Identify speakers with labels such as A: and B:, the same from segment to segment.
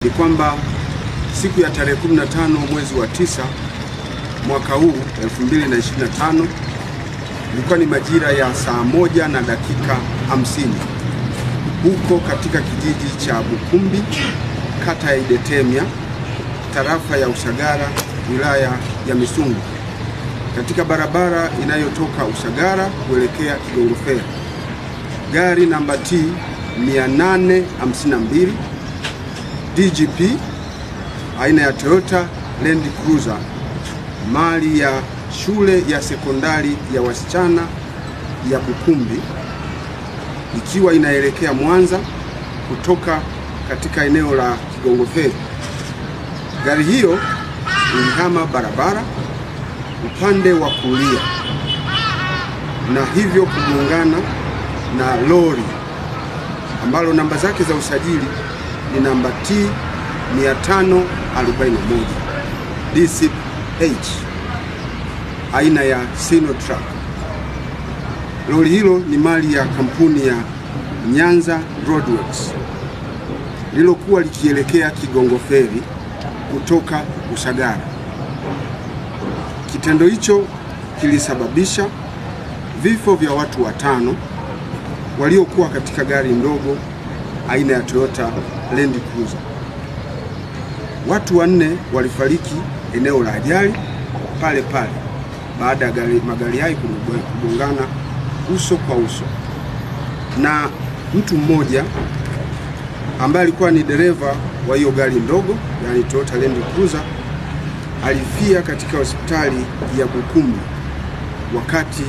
A: Ni kwamba siku ya tarehe 15 mwezi wa 9 mwaka huu 2025 ilikuwa ni majira ya saa 1 na dakika 50 huko katika kijiji cha Bukumbi, kata ya Idetemya, tarafa ya Usagara, wilaya ya Misungu, katika barabara inayotoka Usagara kuelekea Kigongo Ferry. Gari namba T 852 DGP aina ya Toyota Land Cruiser, mali ya shule ya sekondari ya wasichana ya Bukumbi, ikiwa inaelekea Mwanza kutoka katika eneo la Kigongo Ferry. Gari hiyo ilihama barabara upande wa kulia na hivyo kugongana na lori ambalo namba zake za usajili ni namba T 541 DCH aina ya Sinotruk. Lori hilo ni mali ya kampuni ya Nyanza Roadworks lilokuwa likielekea Kigongo Ferry kutoka Usagara. Kitendo hicho kilisababisha vifo vya watu 5 waliokuwa katika gari ndogo aina ya Toyota Land Cruiser. Watu 4 walifariki eneo la ajali pale pale baada ya magari hayo kugongana uso kwa uso, na mtu mmoja ambaye alikuwa ni dereva wa hiyo gari ndogo, yani Toyota Land Cruiser, alifia katika hospitali ya Bukumbi wakati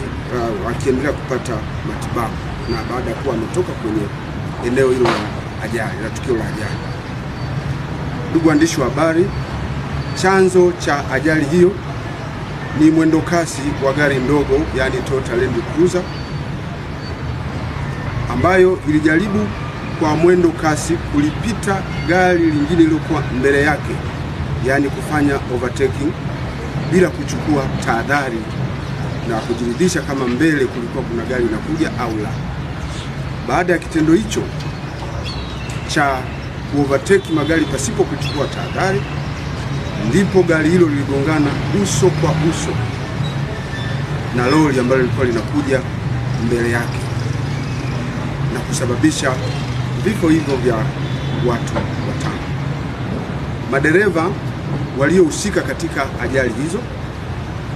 A: akiendelea kupata matibabu, na baada ya kuwa ametoka kwenye eneo hilo la ajali, la tukio la ajali. Ndugu waandishi wa habari, chanzo cha ajali hiyo ni mwendo kasi wa gari ndogo, yani Toyota Land Cruiser, ambayo ilijaribu kwa mwendo kasi kulipita gari lingine lilokuwa mbele yake, yani kufanya overtaking bila kuchukua tahadhari na kujiridhisha kama mbele kulikuwa kuna gari linakuja au la. Baada ya kitendo hicho cha overtake magari pasipo kuchukua tahadhari, ndipo gari hilo liligongana uso kwa uso na lori ambalo lilikuwa linakuja mbele yake na kusababisha vifo hivyo vya watu 5. Madereva waliohusika katika ajali hizo,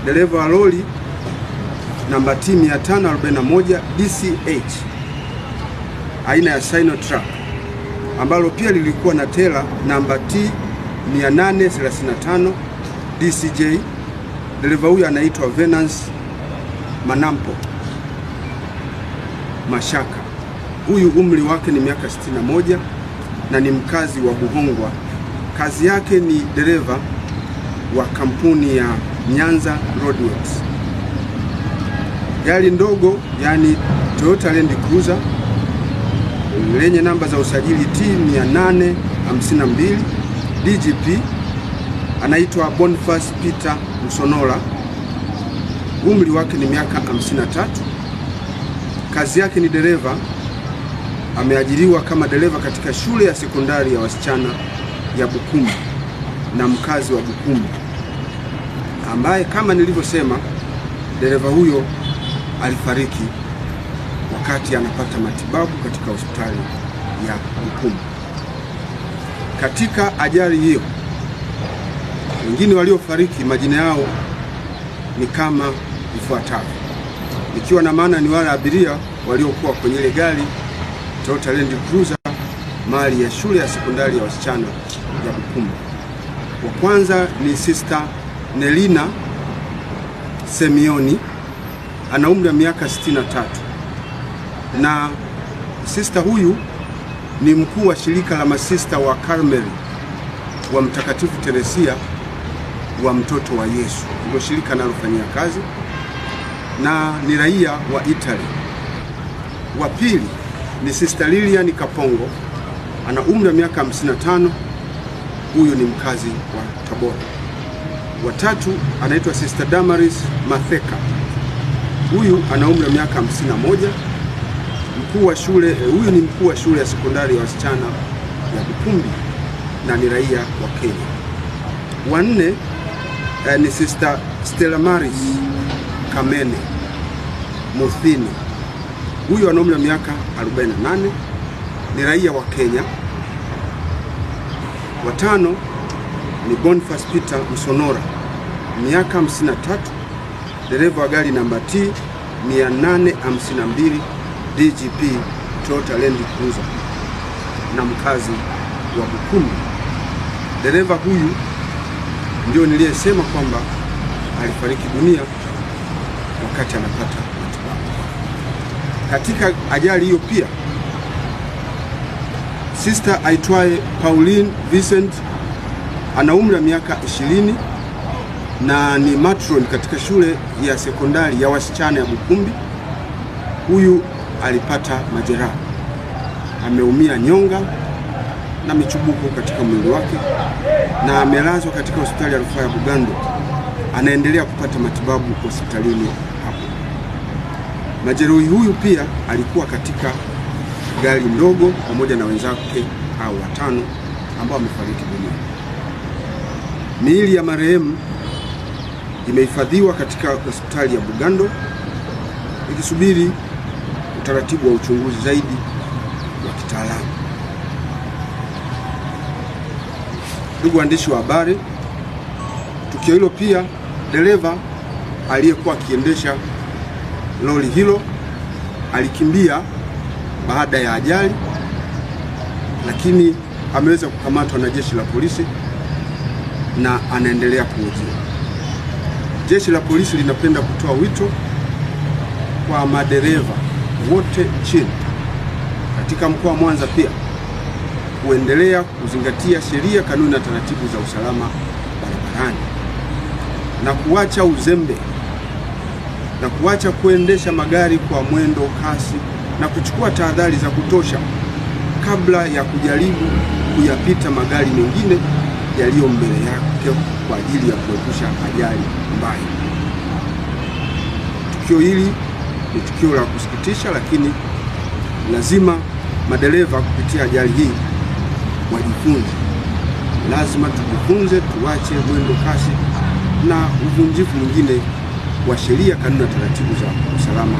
A: dereva wa lori namba T 541 DCH aina ya Sinotruk, ambalo pia lilikuwa na tela namba T 835 DCJ. Dereva huyu anaitwa Venance Manampo Mashaka. Huyu umri wake ni miaka 61 na ni mkazi wa Buhongwa. Kazi yake ni dereva wa kampuni ya Nyanza Roadworks. Gari ndogo, yani Toyota Land Cruiser lenye namba za usajili T 852 DGP, anaitwa Boniface Peter Msonola. Umri wake ni miaka 53. Kazi yake ni dereva. Ameajiriwa kama dereva katika shule ya sekondari ya wasichana ya Bukumbi na mkazi wa Bukumbi, ambaye kama nilivyosema, dereva huyo alifariki wakati anapata matibabu katika hospitali ya Bukumbi. Katika ajali hiyo, wengine waliofariki majina yao ni kama ifuatavyo, ikiwa na maana ni wale abiria waliokuwa kwenye ile gari Toyota Land Cruiser mali ya shule ya sekondari ya wasichana ya Bukumbi. Wa kwanza ni Sister Nelina Semioni, ana umri wa miaka 63, na sister huyu ni mkuu wa shirika la masista wa Karmeli wa Mtakatifu Teresia wa Mtoto wa Yesu, ndio shirika analofanyia kazi, na ni raia wa Italy. Wa pili ni Sister Lilian Kapongo, ana umri wa miaka 55, huyu ni mkazi wa Tabora. Wa tatu anaitwa Sister Damaris Matheka, huyu ana umri wa miaka 51, mkuu wa shule, huyu ni mkuu wa shule ya sekondari ya wasichana ya Bukumbi, na ni raia wa Kenya. Wa nne ni Sister Stella Maris Kamene Muthini. Huyu ana umri wa miaka 48, ni raia wa Kenya. Wa tano ni Boniface Peter Msonora, miaka 53, dereva wa gari namba T 852 DGP Toyota Land Cruiser na mkazi wa Bukumbi. Dereva huyu ndio niliyesema kwamba alifariki dunia wakati anapata matibabu. Katika ajali hiyo pia sister aitwaye Pauline Vincent ana umri wa miaka 20 na ni matron katika shule ya sekondari ya wasichana ya Bukumbi. Huyu alipata majeraha, ameumia nyonga na michubuko katika mwili wake na amelazwa katika hospitali ya rufaa ya Bugando. Anaendelea kupata matibabu hospitalini hapo. Majeruhi huyu pia alikuwa katika gari ndogo pamoja na wenzake au watano ambao wamefariki dunia. Miili ya marehemu imehifadhiwa katika hospitali ya Bugando ikisubiri utaratibu wa uchunguzi zaidi wa kitaalamu. Ndugu waandishi wa habari, tukio hilo pia dereva aliyekuwa akiendesha lori hilo alikimbia baada ya ajali, lakini ameweza kukamatwa na jeshi la polisi na anaendelea kuhojiwa. Jeshi la polisi linapenda kutoa wito kwa madereva wote nchini katika mkoa wa Mwanza pia kuendelea kuzingatia sheria, kanuni na taratibu za usalama barabarani na kuacha uzembe na kuacha kuendesha magari kwa mwendo kasi na kuchukua tahadhari za kutosha kabla ya kujaribu kuyapita magari mengine yaliyo mbele yake kwa ajili ya kuepusha ajali mbaya. Tukio hili ni tukio la kusikitisha, lakini lazima madereva kupitia ajali hii wajifunze. Lazima tujifunze, tuache mwendo kasi na uvunjifu mwingine wa sheria, kanuni na taratibu za usalama